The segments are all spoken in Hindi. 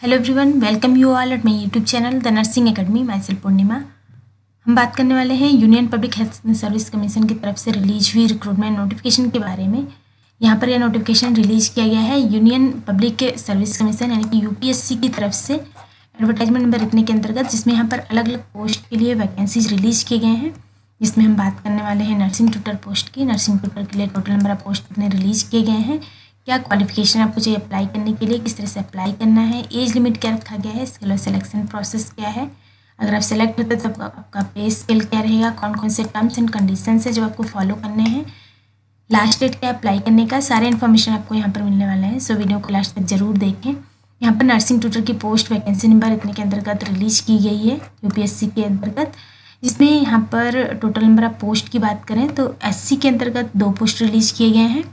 Hello everyone, welcome you all at my YouTube channel the nursing academy. Myself Purnima. हम बात करने वाले हैं union public health service commission की तरफ से रिलीज हुई रिक्रूटमेंट नोटिफिकेशन के बारे में। यहाँ पर यह नोटिफिकेशन रिलीज किया गया है यूनियन पब्लिक सर्विस कमीशन यानी कि यूपीएससी की तरफ से एडवर्टाइजमेंट नंबर इतने के अंतर्गत, जिसमें यहाँ पर अलग अलग पोस्ट के लिए वैकेंसीज रिलीज किए गए हैं। जिसमें हम बात करने वाले हैं नर्सिंग ट्यूटर पोस्ट की। नर्सिंग ट्यूटर के लिए टोटल नंबर ऑफ पोस्ट कितने रिलीज किए गए हैं, क्या क्वालिफिकेशन आपको चाहिए अप्लाई करने के लिए, किस तरह से अप्लाई करना है, एज लिमिट क्या रखा गया है, इसके अलावा सिलेक्शन प्रोसेस क्या है, अगर आप सेलेक्ट होते हैं तो आपका पे स्केल क्या रहेगा, कौन कौन से टर्म्स एंड कंडीशंस है जो आपको फॉलो करने हैं, लास्ट डेट क्या अप्लाई करने का, सारे इन्फॉर्मेशन आपको यहाँ पर मिलने वाला है। सो वीडियो को लास्ट तक जरूर देखें। यहाँ पर नर्सिंग ट्यूटर की पोस्ट वैकेंसी नंबर इतने के अंतर्गत रिलीज की गई है यूपीएससी के अंतर्गत, जिसमें यहाँ पर टोटल नंबर ऑफ पोस्ट की बात करें तो एससी के अंतर्गत 2 पोस्ट रिलीज किए गए हैं,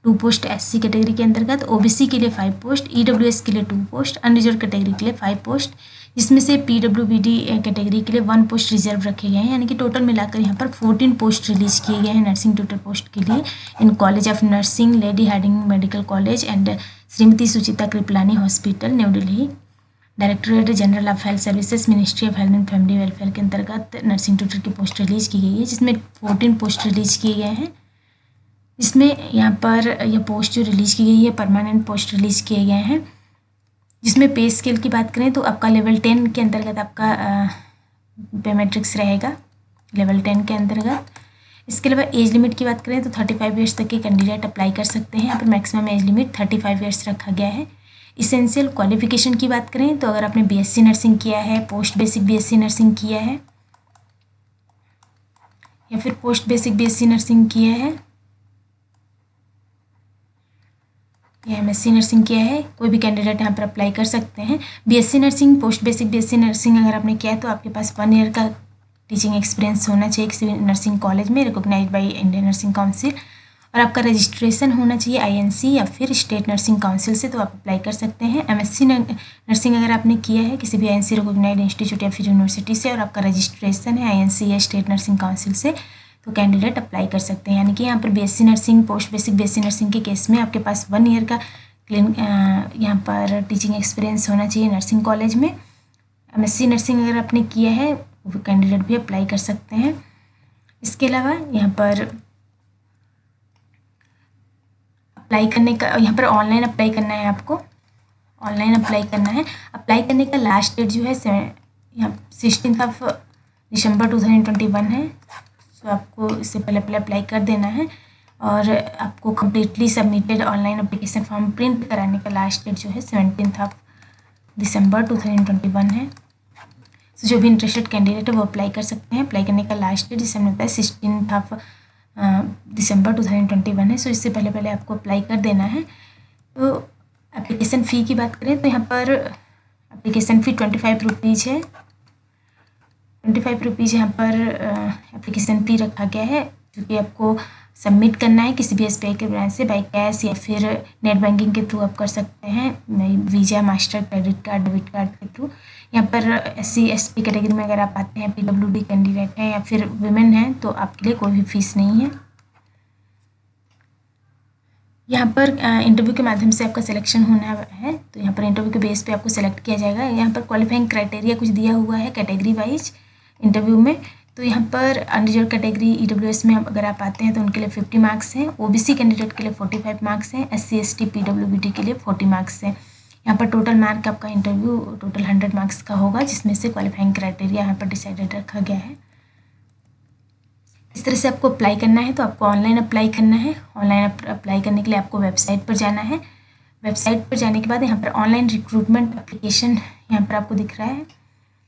2 पोस्ट एससी कैटेगरी के अंतर्गत, ओबीसी के लिए 5 पोस्ट, ईडब्ल्यूएस के लिए 2 पोस्ट, अनरिजर्व कैटेगरी के लिए 5 पोस्ट, जिसमें से पीडब्ल्यूबीडी कैटेगरी के लिए 1 पोस्ट रिजर्व रखे गए हैं। यानी कि टोटल मिलाकर यहाँ पर 14 पोस्ट रिलीज किए गए हैं नर्सिंग ट्यूटर पोस्ट के लिए in college of nursing, Lady Hardinge Medical College and Shrimati Sucheta Kriplani hospital, new Delhi. Directorate general of health services, ministry of health and family welfare के अंतर्गत नर्सिंग ट्यूटर की पोस्ट रिलीज की गई है, जिसमें 14 पोस्ट रिलीज किए गए हैं। इसमें यहाँ पर यह पोस्ट जो रिलीज की गई है परमानेंट पोस्ट रिलीज किए गए हैं। जिसमें पे स्केल की बात करें तो आपका लेवल 10 के अंतर्गत आपका पे मैट्रिक्स रहेगा, लेवल 10 के अंतर्गत। इसके अलावा एज लिमिट की बात करें तो 35 ईयर्स तक के कैंडिडेट अप्लाई कर सकते हैं। यहाँ पर मैक्सिमम एज लिमिट 35 ईयर्स रखा गया है। इसेंशियल क्वालिफिकेशन की बात करें तो अगर आपने बीएससी नर्सिंग किया है, पोस्ट बेसिक बीएससी नर्सिंग किया है या फिर पोस्ट बेसिक बीएससी नर्सिंग किया है या एमएससी नर्सिंग किया है, कोई भी कैंडिडेट यहाँ पर अप्लाई कर सकते हैं। BSc nursing, post basic BSc nursing अगर आपने किया है तो आपके पास 1 ईयर का टीचिंग एक्सपीरियंस होना चाहिए किसी भी नर्सिंग कॉलेज में recognised by Indian nursing council, और आपका रजिस्ट्रेशन होना चाहिए आईएनसी या फिर स्टेट नर्सिंग काउंसिल से, तो आप अप्लाई कर सकते हैं। एमएससी नर्सिंग अगर आपने किया है किसी भी आईएनसी रिकॉग्नाइज्ड इंस्टीट्यूट या फिर यूनिवर्सिटी से और आपका रजिस्ट्रेशन है आईएनसी या स्टेट नर्सिंग काउंसिल से, तो कैंडिडेट अप्लाई कर सकते हैं। यानी कि यहाँ पर BSc nursing, post basic BSc nursing के केस में आपके पास 1 ईयर का यहाँ पर टीचिंग एक्सपीरियंस होना चाहिए नर्सिंग कॉलेज में। एमएससी नर्सिंग अगर आपने किया है वो कैंडिडेट भी अप्लाई कर सकते हैं। इसके अलावा यहाँ पर अप्लाई करने का, यहाँ पर ऑनलाइन अप्लाई करना है, आपको ऑनलाइन अप्लाई करना है। अप्लाई करने का लास्ट डेट जो है यहाँ 16 दिसंबर 2021 है। तो आपको इससे पहले अप्लाई कर देना है और आपको completely submitted online application form print कराने का लास्ट डेट जो है 17 दिसंबर 2021 है। तो जो भी इंटरेस्टेड कैंडिडेट है वो अप्लाई कर सकते हैं। अप्लाई करने का लास्ट डेट जैसे हमने बताया 16 दिसंबर 2021 है। सो इससे पहले आपको अप्लाई कर देना है। तो एप्लीकेशन फ़ी की बात करें तो यहाँ पर एप्लीकेशन फ़ी 25 रुपीज़ है। 25 रुपीज़ यहाँ पर एप्लीकेशन फ़ी रखा गया है, जो कि आपको सबमिट करना है किसी भी एसबीआई के ब्रांच से बाय कैश या फिर नेट बैंकिंग के थ्रू आप कर सकते हैं, visa, master, credit card, debit card के थ्रू। यहाँ पर एससी एसटी कैटेगरी में अगर आप आते हैं, पीडब्ल्यूडी कैंडिडेट हैं या फिर वुमेन हैं तो आपके लिए कोई भी फीस नहीं है। यहाँ पर इंटरव्यू के माध्यम से आपका सिलेक्शन होना है, तो यहाँ पर इंटरव्यू के बेस पे आपको सेलेक्ट किया जाएगा। यहाँ पर क्वालिफाइंग क्राइटेरिया कुछ दिया हुआ है कैटेगरी वाइज इंटरव्यू में। तो यहाँ पर अनरिजर्व कैटेगरी ईडब्ल्यूएस में अगर आप आते हैं तो उनके लिए 50 मार्क्स हैं, ओबीसी कैंडिडेट के लिए 45 मार्क्स हैं, एससी एसटी पीडब्ल्यूबीडी के लिए 40 मार्क्स हैं। यहाँ पर टोटल मार्क आपका इंटरव्यू टोटल 100 मार्क्स का होगा, जिसमें से क्वालिफाइंग क्राइटेरिया यहाँ पर डिसाइडेड रखा गया है। इस तरह से आपको अप्लाई करना है। तो आपको ऑनलाइन अप्लाई करना है। ऑनलाइन अप्लाई करने के लिए आपको वेबसाइट पर जाना है। वेबसाइट पर जाने के बाद यहाँ पर ऑनलाइन रिक्रूटमेंट एप्लीकेशन यहाँ पर आपको दिख रहा है,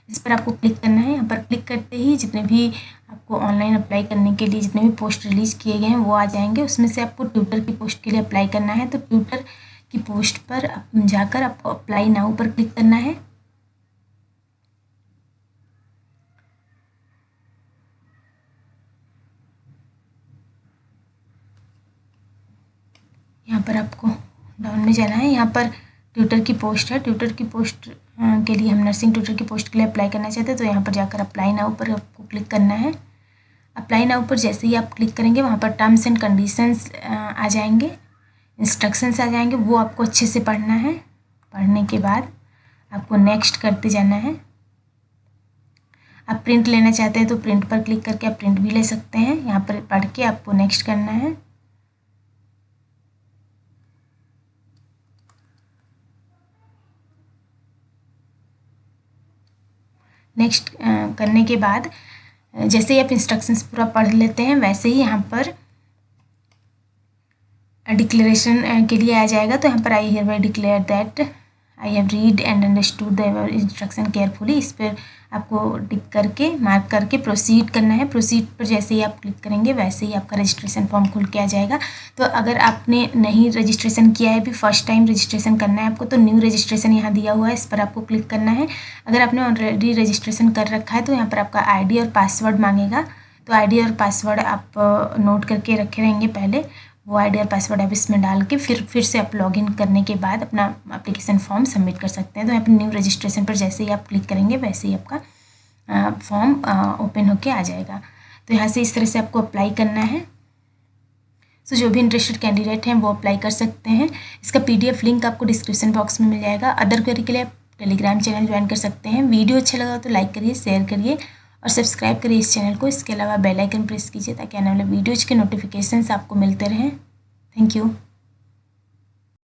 इस पर आपको क्लिक करना है। यहाँ पर क्लिक करते ही जितने भी आपको ऑनलाइन अप्लाई करने के लिए जितने भी पोस्ट रिलीज किए गए हैं वो आ जाएंगे। उसमें से आपको ट्यूटर की पोस्ट के लिए अप्लाई करना है। तो ट्यूटर की पोस्ट पर जाकर आपको अप्लाई नाउ पर क्लिक करना है। यहाँ पर आपको डाउन में जाना है। यहाँ पर ट्यूटर की पोस्ट है। ट्यूटर की पोस्ट के लिए हम नर्सिंग ट्यूटर की पोस्ट के लिए अप्लाई करना चाहते हैं, तो यहाँ पर जाकर अप्लाई नाउ पर आपको क्लिक करना है। अप्लाई नाउ पर जैसे ही आप क्लिक करेंगे वहाँ पर टर्म्स एंड कंडीशंस आ जाएंगे, इंस्ट्रक्शंस आ जाएंगे, वो आपको अच्छे से पढ़ना है। पढ़ने के बाद आपको नेक्स्ट करते जाना है। आप प्रिंट लेना चाहते हैं तो प्रिंट पर क्लिक करके आप प्रिंट भी ले सकते हैं। यहाँ पर पढ़ के आपको नेक्स्ट करना है। नेक्स्ट करने के बाद जैसे ही आप इंस्ट्रक्शंस पूरा पढ़ लेते हैं वैसे ही यहाँ पर डिक्लेरेशन के लिए आ जाएगा। तो यहाँ पर I hereby declare that I have read and understood the instruction carefully, इस पर आपको टिक करके मार्क करके प्रोसीड करना है। प्रोसीड पर जैसे ही आप क्लिक करेंगे वैसे ही आपका रजिस्ट्रेशन फॉर्म खुल के आ जाएगा। तो अगर आपने नहीं रजिस्ट्रेशन किया है, भी फर्स्ट टाइम रजिस्ट्रेशन करना है आपको, तो न्यू रजिस्ट्रेशन यहाँ दिया हुआ है, इस पर आपको क्लिक करना है। अगर आपने ऑलरेडी रजिस्ट्रेशन कर रखा है तो यहाँ पर आपका ID और पासवर्ड मांगेगा। तो ID और पासवर्ड आप नोट करके रखे रहेंगे पहले, वो ID और पासवर्ड आप इसमें डाल के फिर से आप लॉगिन करने के बाद अपना एप्लीकेशन फॉर्म सबमिट कर सकते हैं। तो यहाँ पर न्यू रजिस्ट्रेशन पर जैसे ही आप क्लिक करेंगे वैसे ही आपका फॉर्म ओपन होके आ जाएगा। तो यहाँ से इस तरह से आपको अप्लाई करना है। सो जो भी इंटरेस्टेड कैंडिडेट हैं वो अप्लाई कर सकते हैं। इसका PDF लिंक आपको डिस्क्रिप्शन बॉक्स में मिल जाएगा। अदर क्वेरी के लिए आप टेलीग्राम चैनल ज्वाइन कर सकते हैं। वीडियो अच्छा लगा तो लाइक करिए, शेयर करिए और सब्सक्राइब करिए इस चैनल को। इसके अलावा बेल आइकन प्रेस कीजिए ताकि आने वाले वीडियोज़ के नोटिफिकेशंस आपको मिलते रहें। Thank you.